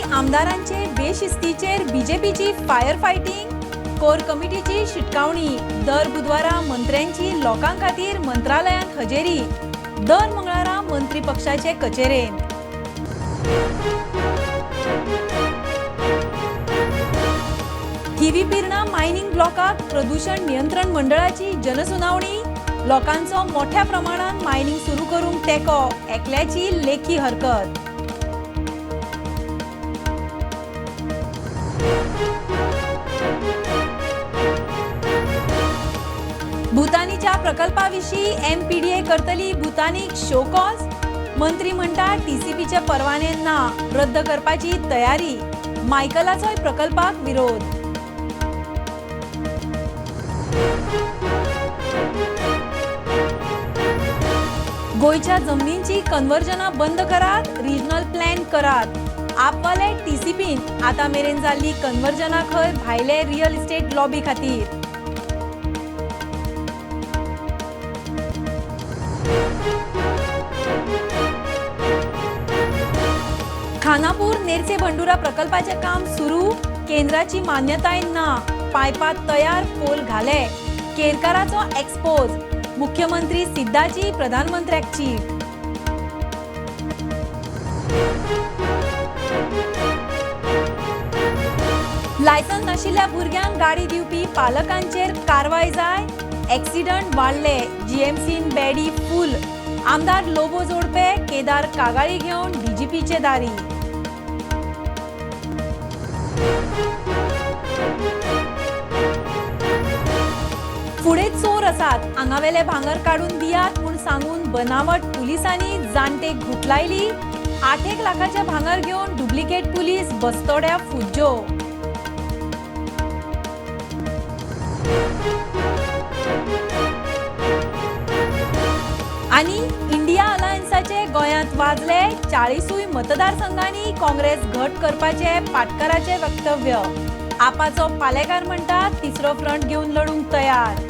आमदारांचे बेशिस्तीचेर बीजेपीची fire fighting, core कमिटीची शिटकावणी, दर बुधवारा मंत्र्यांची लोकां खातीर मंत्रालयांत हजेरी, दर मंगळारा मंत्री पक्षाचे कचेरेंत. थिवीपिर्णा मायनिंग ब्लॉकाक प्रदूषण नियंत्रण मंडळाची जनसुनावणी, लोकांचो मोठ्या प्रमाणात मायनिंग सुरू करूंक तेंको, एकल्याची लेखी हरकत. भूतानीच्या प्रकल्पाविशीं एमपीडीए करतली भूतानीक शो कॉज, मंत्री म्हणटा टीसीपीचे परवाने ना, रद्द करपाची तयारी, मायकलाचोय प्रकल्पाक विरोध. गोयच्या जमनींची कन्वर्जनां बंद करात, रिजनल प्लॅन करात. आपवाले टीसीपीन आतां मेरेन जाल्ली कन्वर्जनां खंय भायले रियल इस्टेट लॉबी खातीर. खानापूर नेरसे बंडुरा प्रकल्पाचे काम सुरू, केंद्राची मान्यताय ना, पायपात तयार पोल घाले, केरकाराचो एक्सपोज, मुख्यमंत्री सिद्धाची प्रधानमंत्र्याक चीट. लायसन्स नाशिल्ल्या भुरग्यांक गाडी दिवपी पालकांचेर कारवाय जाय, एक्सिडंट वाडले, जीएमसीन बेडी फूल, आमदार लोबो जोडपे केदार कागाळी घेवन डीजीपीचे दारी. फुडें चोर आसात, आंगावेले भांगर काडून दियात म्हूण सांगून बनावट पुलिसांनी जाणटेक घुटलायली, 8 लाखाचे भांगर घेवन डुप्लिकेट पुलीस बस्तोड्या फुज्जो. आनी इंडिया अलायन्साचे गोंयांत वाजले, 40 मतदारसंघांनी काँग्रेस घट करपाचे पाटकराचे वक्तव्य. आपाचो पालेकार म्हणटा तिसरो फ्रंट घेवन लढूंक तयार.